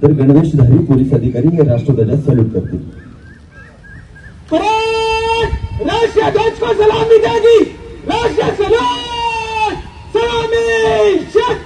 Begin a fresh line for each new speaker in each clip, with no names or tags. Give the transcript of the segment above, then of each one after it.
तर गणवेशधारी पोलीस अधिकारी हे राष्ट्रध्वजास सॅल्यूट करतील.
राष्ट्रीय ध्वज को सलामी देगी. राष्ट्रीय सलाम सलामी शेख.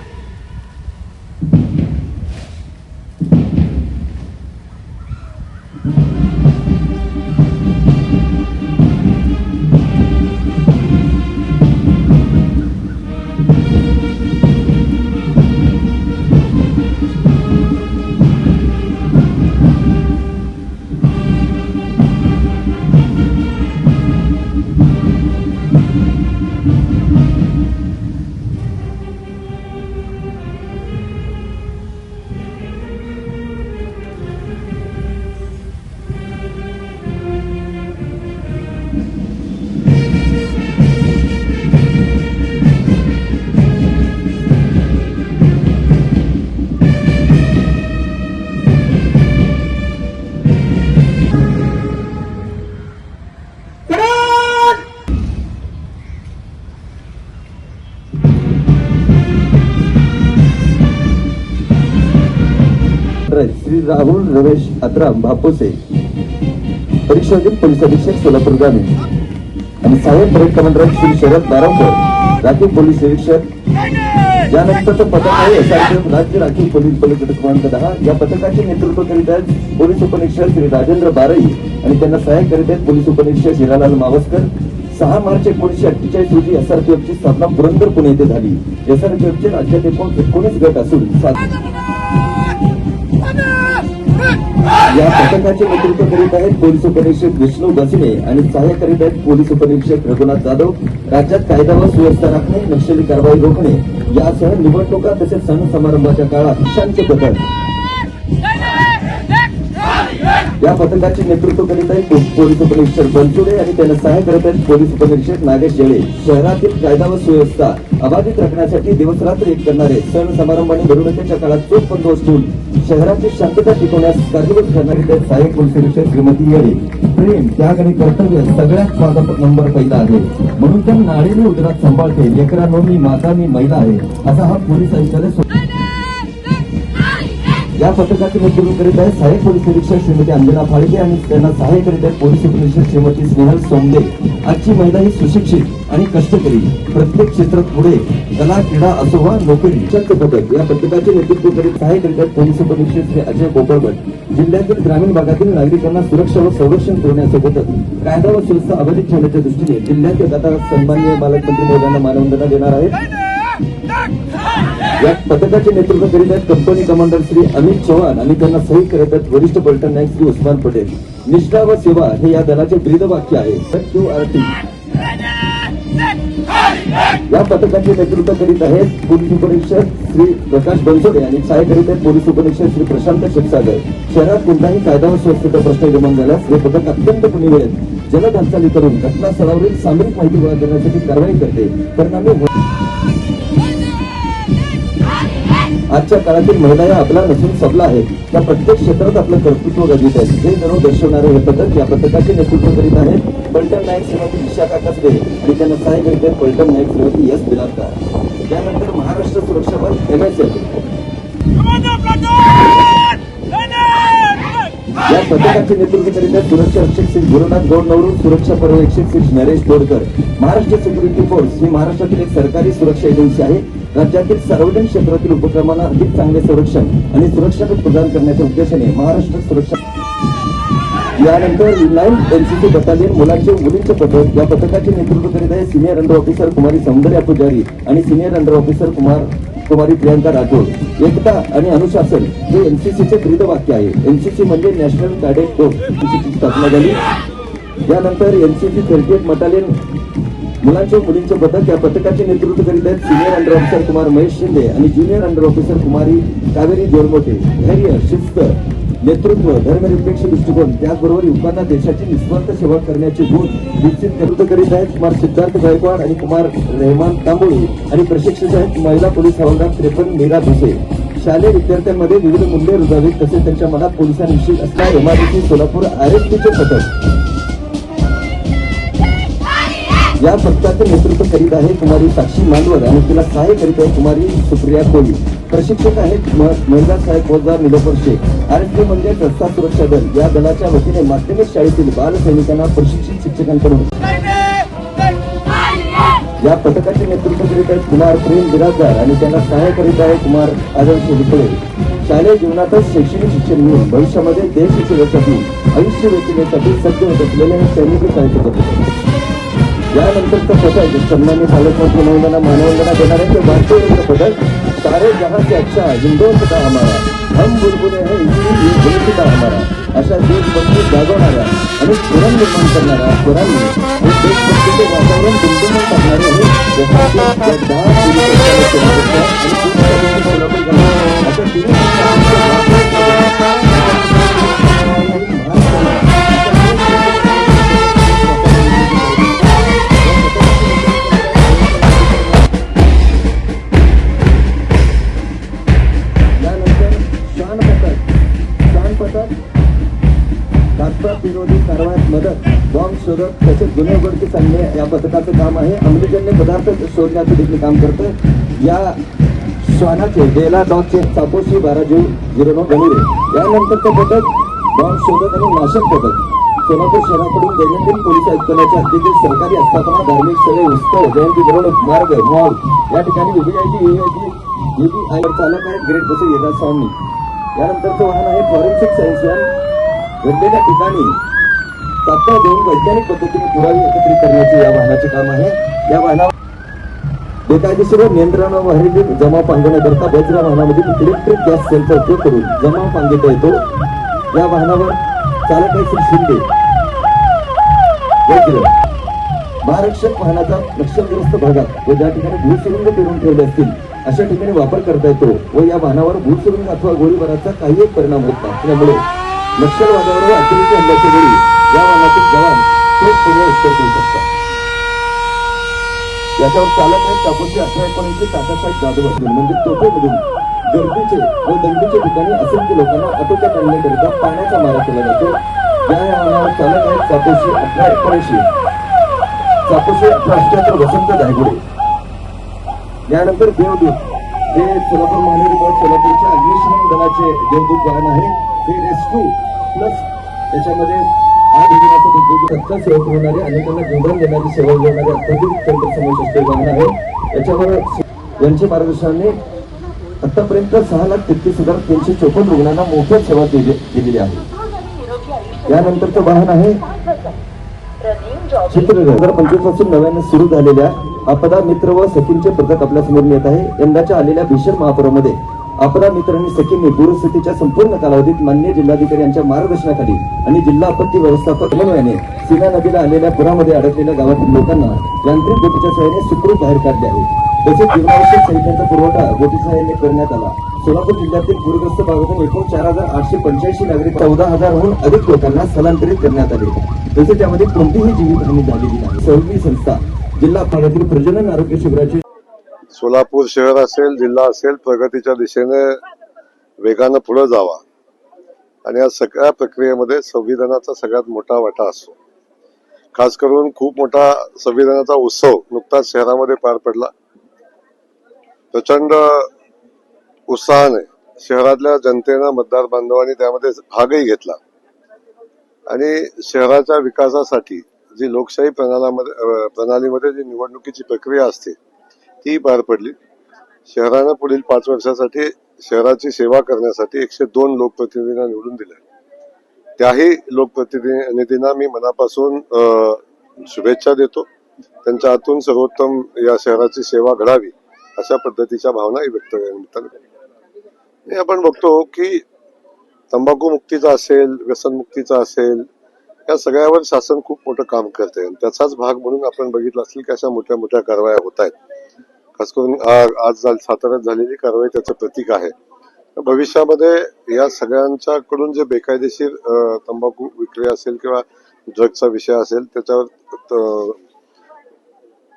श्री राहुल रमेश अत्राम भापोसे परीक्षाधीन पोलीस अधीक्षक सोलापूर ग्रामीण आणि सहाय्यक परेड कमांडर श्री शरद दारावकर राखीव पोलीस निरीक्षक. यानंतरचं पथक आहे एसआरपीएफ राज्य राखीव पोलीस बल गट क्रमांक 10. या पथकाचे नेतृत्व करीत आहेत पोलीस उपनिरीक्षक श्री राजेंद्र बारई आणि त्यांना सहाय्यक करीत आहेत पोलीस उपनिरीक्षक हिरालाल मावस्कर. 6 मार्च 1948 रोजी एसआरपीएफची स्थापना पुरंदर पुणे येथे झाली. एसआरपीएफचे राज्यात एकूण 19 गट असून या पथकाचे नेतृत्व करीत आहेत पोलीस उपनिरीक्षक विष्णू गसिने आणि सहाय्य करीत आहेत पोलीस उपनिरीक्षक रघुनाथ जाधव. राज्यात कायदा व सुव्यवस्था राखणे, नक्षली कारवाई रोखणे यासह निवडणुका तसेच सण समारंभाच्या काळात शांती पथक. या पथकाचे नेतृत्व करीत आहेत पोलीस उपनिरीक्षक बनसुडे आणि त्यांना सहाय्य करत आहेत पोलीस उपनिरीक्षक नागेश जेळे. शहरातील कायदा व सुव्यवस्था अबाधित राखण्यासाठी दिवसरात्र एक करणारे, सण समारंभ आणि मिरवणुकीच्या काळात चोख बंदोबस्त ठेवून शहराची शांतता टिकवण्यास कार्यरत करणारे ते सहाय्यक पोलीस निरीक्षक श्रीमती येळे. प्रेम, त्याग आणि कर्तव्य सगळ्यात माझा नंबर पहिला आहे, म्हणून त्या नाडीने उदरात सांभाळते. लेकरांनो, मी माता, मी महिला आहे, असा हा पोलीस अधिकारी. या पथकाचे नेतृत्व करीत आहेत सहाय्यक पोलीस निरीक्षक श्रीमती अंजना फाळके आणि त्यांना सहाय्य करीत आहेत पोलीस उपनिरीक्षक श्रीमती स्नेहल सोमदे. आजची महिला ही सुशिक्षित आणि कष्टकरी, प्रत्येक क्षेत्रात पुढे, कला, क्रीडा असो वा नोकरी. चक्क पथक या पथकाचे नेतृत्व करीत सहाय्य करीत आहेत पोलीस उपनिरीक्षक श्री अजय कोपरभट. जिल्ह्यातील ग्रामीण भागातील नागरिकांना सुरक्षा व संरक्षण पुरवण्यासोबतच कायदा व सुव्यवस्था अबाधित ठेवण्याच्या दृष्टीने जिल्ह्यात आता सन्माननीय पालकमंत्री महोदयांना मानवंदना देणार आहेत. या पथकाचे नेतृत्व करीत आहेत कंपनी कमांडर श्री अमित चव्हाण आणि त्यांना सही करत आहेत वरिष्ठ पलटण नायक श्री उस्मान पटेल. निष्ठा व सेवा हे या दलाचे ब्रीदवाक्य आहे. या पथकाचे नेतृत्व करीत आहेत पोलीस उपनिरीक्षक श्री प्रकाश बनसोडे आणि सहाय्य करीत आहेत पोलीस उपनिरीक्षक श्री प्रशांत क्षीरसागर. शहरात कोणताही कायदा व सुव्यवस्थेचा प्रश्न निर्माण झाल्यास हे पथक अत्यंत कमी वेळेत जलद हालचाली करून घटनास्थळावरील सामरिक माहिती गोळा करण्यासाठी कारवाई करते. परिणामी आजच्या काळातील महिला या आपला नसून सबला आहेत. त्या प्रत्येक क्षेत्रात आपलं कर्तृत्व गाजवित आहेत. हे जरूर दर्शवणारे हे पथक या पथकाचे नेतृत्व करीत आहेत पलटण नायक श्रीमती विशाखा कसबे आणि त्यांना सहाय्य करीत आहेत पलटण नायक श्रीमती एस बिलासकर. त्यानंतर महाराष्ट्र सुरक्षा बल MSF या पथकाचे नेतृत्व करीत आहेत सुरक्षा रक्षक श्री गुरुनाथ गौडनवरू, सुरक्षा पर्यवेक्षक श्री नरेश तोडकर. महाराष्ट्र सिक्युरिटी फोर्स ही महाराष्ट्रातील एक सरकारी सुरक्षा एजन्सी आहे. राज्यातील सार्वजनिक क्षेत्रातील उपक्रमांना अधिक चांगले संरक्षण आणि सुरक्षा प्रदान करण्याच्या उद्देशाने महाराष्ट्र सुरक्षा. यानंतर 9th NCC बटालियन मुलांचे मुलींचे पथक. या पथकाचे नेतृत्व करीत आहे सिनियर अंडर ऑफिसर कुमारी सौंदर्या पुजारी आणि सिनियर अंडर ऑफिसर कुमारी प्रियंका राठोड. एकता आणि अनुशासन हे NCCचे ब्रीदवाक्य आहे. NCC म्हणजे नॅशनल कॅडेट कोर ची स्थापना झाली. यानंतर NCC 38 बटालियन मुलांचे मुलींचे पथक. या पथकाचे नेतृत्व करीत आहेत senior under officer Kumar Mahesh Shinde आणि ज्युनियर अंडर ऑफिसर कुमारी कावेरी जोरमोठे. धैर्य, शिस्त, नेतृत्व, धर्मनिरपेक्ष दृष्टिकोन, त्याचबरोबर युवकांना देशाची निस्वार्थ सेवा करण्याचे गुण विकसित नेतृत्व करीत आहेत कुमार सिद्धार्थ गायकवाड आणि कुमार रहमान तांबोळी आणि प्रशिक्षक आहेत महिला पोलीस हवालदार 53 मीरा भुसे. शालेय विद्यार्थ्यांमध्ये विविध मूल्य रुजावीत तसेच त्यांच्या मनात पोलिसांविषयी असणारे MRDC सोलापूर RSPचे पथक. या पथकाचे नेतृत्व करीत आहे कुमारी साक्षी मांडवर आणि तिला सहाय्य करीत आहे कुमारी सुप्रिया कोळी. प्रशिक्षक आहेत महिला साहेब फौजदार निलोफर शेख. आरएसपी म्हणजे रस्ता सुरक्षा दल. या दलाच्या वतीने माध्यमिक शाळेतील बाल सैनिकांना प्रशिक्षित शिक्षकांकडून या पथकाचे नेतृत्व करीत आहेत कुमार प्रेम बिराजदार आणि त्यांना सहाय्य करीत आहे कुमार आदर्श विपळे. शालेय जीवनातच शैक्षणिक शिक्षण मिळून भविष्यामध्ये देश सेवेसाठी आयुष्य वेचण्यासाठी सज्ज होत असलेले हे सैनिक साहित्य पथक. यानंतरचं पथक सन्मान्य पालकमंत्री महोदयांना मानवंदना देणारे ते वार्षिक पथक सारे जहां से अच्छा हिंदुस्तान हमारा, हम बुलबुले हैं इसलिए ये हिंदुस्तान हमारा अशा देशभक्ती जागवणाऱ्या आणि स्फुरण निर्माण करणाऱ्या स्वरांनी हे देशभक्तीचे वातावरण दुमदुमून टाकणारे हे अशा तिन्ही विरोधी कारवायात मदत, बॉम्ब शोधक तसेच गुन्हे उघडकीस आणणे या पथकाचं काम आहे. अंमलीजन्य पदार्थ शोधण्याचं देखील काम करतं. या श्वानाचे बेला डॉगचे चापोशी 12/09 गणिरे. यानंतरचं पथक बॉम्ब शोधक आणि नाशक पथक सोलापूर शहराकडून दैनंदिन पोलीस आयुक्तालयाच्या हद्दीतील सरकारी आस्थापना, धार्मिक स्थळे, उत्सव, जयंती मिरवणूक, मार्ग, मॉल या ठिकाणी चालक आहेत ग्रेट बसे येतात स्वामी. यानंतरचं वाहन आहे फॉरेन्सिक सायन्स व्हॅन. घडलेल्या ठिकाणी तात्काळ देऊन वैज्ञानिक पद्धतीने पुरावे एकत्रित करण्याचे या वाहनाचे काम आहे. या वाहनावर बेकायदेशीर नियंत्रण वाहिनी जमाव पांगवण्याकरता वज्र वाहनामधील इलेक्ट्रिक गॅस सेलचा उपयोग करून जमाव पांगवता येतो. या वाहनावर चालक आहे श्री शिंदे. वज्र महारक्षक वाहनाचा नक्षलग्रस्त भागात व ज्या ठिकाणी भूसुरुंग पेरून ठेवले असतील अशा ठिकाणी वापर करता येतो व या वाहनावर भूसुरुंग अथवा गोळीबाराचा काही परिणाम होत नाही. त्यामुळे नक्षलवाद्यावर व अतिरेकी हल्ल्याच्या वेळी या वाहनातील जवान ठोसपणे उत्तर देऊ शकतात. याच्यावर चालक आहेत तापोशी 18-19 तात्यासाहेब जाधव असतील. म्हणजे तोफेमधून गर्दीचे व दंगलीच्या ठिकाणी असंख्य लोकांना आटोक्यात आणण्याकरिता पाण्याचा मारा केला जातो. या वाहनावर चालक आहेत तापोशी 18-19 तापोशी 18 वसंत दायगुडे. यानंतर देवदूत हे सोलापूर महानगरपालिका सोलापूरच्या अग्निशमन दलाचे देवदूत वाहन आहे. हे रेस्क्यू प्लस त्याच्यामध्ये आग विझवण्याचा रस्ता सेवा पुरवणारे अनेकांना जीवन देणारी सेवा देणारे अत्याधुनिक तंत्र समावेश असलेले वाहन आहे. याच्यावर यांच्या मार्गदर्शनाने आतापर्यंत 6,33,354 रुग्णांना मोफत सेवा दिलेली आहे. यानंतरचं वाहन आहे चित्र 2025 पासून नव्याने सुरू झालेल्या आपदा मित्र व सखींचे पथक आपल्या समोर येत आहे. यंदाच्या आलेल्या भीषण महापुरामध्ये आपदा मित्र आणि सखींनी पूरस्थितीच्या संपूर्ण कालावधीत माननीय जिल्हाधिकारी यांच्या मार्गदर्शनाखाली आणि जिल्हा आपत्ती व्यवस्थापक समन्वयाने सीना नदीला आलेल्या पुरामध्ये अडकलेल्या गावातील लोकांना यांत्रिक बोटीच्या सहाय्याने सुखरूप बाहेर काढले आहे. तसेच जीवनावश्यक साहित्याचा पुरवठा बोटी सहाय्याने करण्यात आला. सोलापूर जिल्ह्यातील पूरग्रस्त भागातून एकूण 4,885 नागरिक 14,000हून अधिक लोकांना स्थलांतरित करण्यात आले. तसेच त्यामध्ये कोणतीही जीवितहानी झालेली नाही. सहयोगी संस्था जिल्हा भागातील प्रजनन आरोग्य शिबिराचे
सोलापूर शहर असेल, जिल्हा असेल, प्रगतीच्या दिशेने वेगानं पुढे जावा आणि या सगळ्या प्रक्रियेमध्ये संविधानाचा सगळ्यात मोठा वाटा असतो. खास करून खूप मोठा संविधानाचा उत्सव नुकताच शहरामध्ये पार पडला. प्रचंड उत्साहाने शहरातल्या जनतेनं, मतदार बांधवांनी त्यामध्ये भागही घेतला आणि शहराच्या विकासासाठी जी लोकशाही प्रणालीमध्ये जी निवडणुकीची प्रक्रिया असते ती पार पडली. शहरानं पुढील 5 वर्षासाठी शहराची सेवा करण्यासाठी 102 लोकप्रतिनिधींना निवडून दिले. त्याही लोकप्रतिनिधींना मी मनापासून शुभेच्छा देतो. त्यांच्या हातून सर्वोत्तम या शहराची सेवा घडावी अशा पद्धतीच्या भावना व्यक्त करण्यात. आपण बघतो की तंबाखू मुक्तीचा असेल, व्यसन मुक्तीचा असेल, या सगळ्यावर शासन खूप मोठं काम करते. त्याचाच भाग म्हणून आपण बघितलं असेल की अशा मोठ्या मोठ्या कारवाया होत आहेत. खास करून आज साताऱ्यात झालेली कारवाई त्याचं प्रतीक आहे. भविष्यामध्ये या सगळ्यांच्याकडून जे बेकायदेशीर तंबाखू विक्री असेल किंवा ड्रग्सचा विषय असेल त्याच्यावर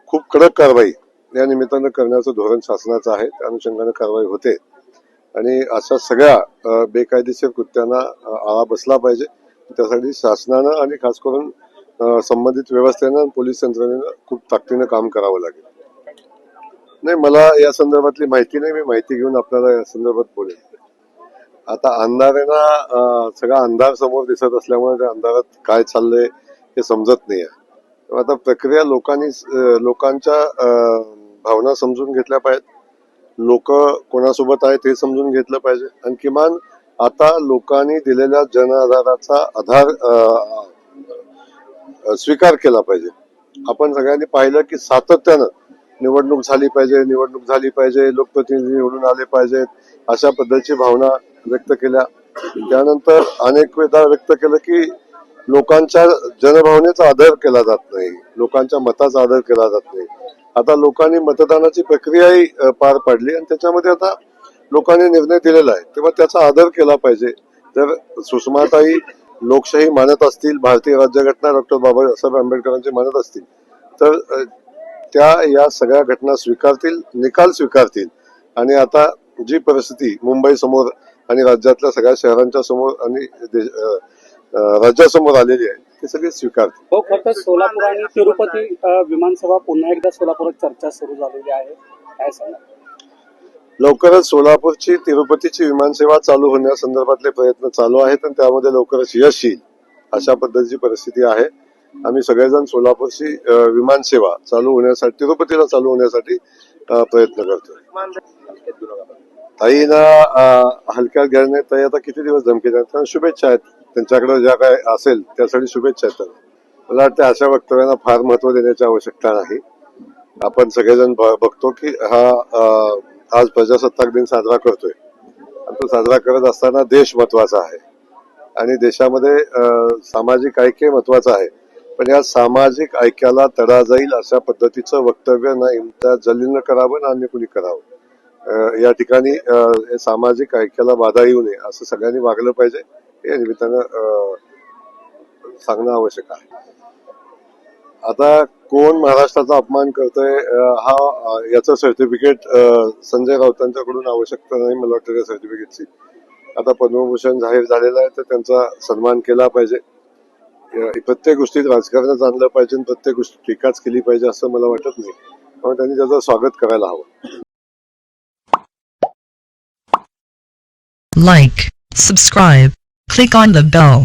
खूप कडक कारवाई या निमित्तानं करण्याचं धोरण शासनाचं आहे. त्या अनुषंगाने कारवाई होते आणि अशा सगळ्या बेकायदेशीर कृत्यांना आळा बसला पाहिजे. त्यासाठी शासनानं आणि खास करून संबंधित व्यवस्थेनं पोलीस यंत्रणेनं खूप ताकदीनं काम करावं लागेल. नाही, मला या संदर्भातली माहिती नाही. मी माहिती घेऊन आपल्याला या संदर्भात बोलेन. आता अंधारांना सगळा अंधार समोर दिसत असल्यामुळे त्या अंधारात काय चाललंय हे समजत नाहीये. आता प्रक्रिया लोकांच्या भावना समजून घेतल्या पाहिजेत. लोक कोणासोबत आहेत हे समजून घेतलं पाहिजे आणि किमान आता लोकांनी दिलेल्या जन आधाराचा आधार स्वीकार केला पाहिजे. आपण सगळ्यांनी पाहिलं की सातत्यानं निवडणूक झाली पाहिजे, लोकप्रतिनिधी निवडून आले पाहिजेत, अशा पद्धतीची भावना व्यक्त केल्या. त्यानंतर अनेक वेळा व्यक्त केलं की लोकांच्या जनभावनेचा आदर केला जात नाही, लोकांच्या मताचा आदर केला जात नाही. आता लोकांनी मतदानाची प्रक्रियाही पार पाडली आणि त्याच्यामध्ये आता लोकांनी निर्णय दिलेला आहे, तेव्हा त्याचा आदर केला पाहिजे. जर सुषमाताई लोकशाही मानत असतील, भारतीय राज्यघटना डॉक्टर बाबासाहेब आंबेडकरांची मानत असतील, तर त्या या सगळ्या घटना स्वीकारतील, निकाल स्वीकारतील आणि आता जी परिस्थिती मुंबई समोर आणि राज्यातल्या सगळ्या शहरांच्या समोर आणि राज्यासमोर आलेली आहे ती सगळी स्वीकारतील.
हो, खरं तर सोलापूर आणि तिरुपती विमानसेवा पुन्हा एकदा सोलापुरात चर्चा सुरू झालेली आहे, काय सांगा?
लवकरच सोलापूरची तिरुपतीची विमानसेवा चालू होण्यासंदर्भातले प्रयत्न चालू आहेत आणि त्यामध्ये लवकरच यश येईल अशा पद्धतीची परिस्थिती आहे. आम्ही सगळेजण सोलापूरची विमानसेवा चालू होण्यासाठी, तिरुपतीला चालू होण्यासाठी प्रयत्न करतोय. ताईना हलक्यात घेण्यात ताई आता किती दिवस धमकी देतात, कारण शुभेच्छा आहेत त्यांच्याकडे, ज्या काय असेल त्यासाठी शुभेच्छा आहेत. मला वाटतं अशा वक्तव्यांना फार महत्व देण्याची आवश्यकता नाही. आपण सगळेजण बघतो की हा आज प्रजासत्ताक दिन साजरा करतोय आणि तो साजरा करत असताना देश महत्वाचा आहे आणि देशामध्ये सामाजिक ऐक्य महत्वाचं आहे. पण या सामाजिक ऐक्याला तडा जाईल अशा पद्धतीचं वक्तव्य ना इम्तियाज जलीलनं करावं ना अन्य कुणी करावं. या ठिकाणी सामाजिक ऐक्याला बाधा येऊ नये असं सगळ्यांनी वागलं पाहिजे, या निमित्तानं सांगणं आवश्यक आहे. आता कोण महाराष्ट्राचा अपमान करतोय याचं सर्टिफिकेट संजय राऊतांच्याकडून आवश्यकता नाही मला वाटतं त्या सर्टिफिकेटची. आता पद्मभूषण जाहीर झालेला आहे तर त्यांचा सन्मान केला पाहिजे. प्रत्येक गोष्टीत राजकारणात आणलं पाहिजे, प्रत्येक गोष्टी टीकाच केली पाहिजे असं मला वाटत नाही. त्यामुळे त्यांनी त्याचं स्वागत करायला हवं.
Like, subscribe, click on the bell.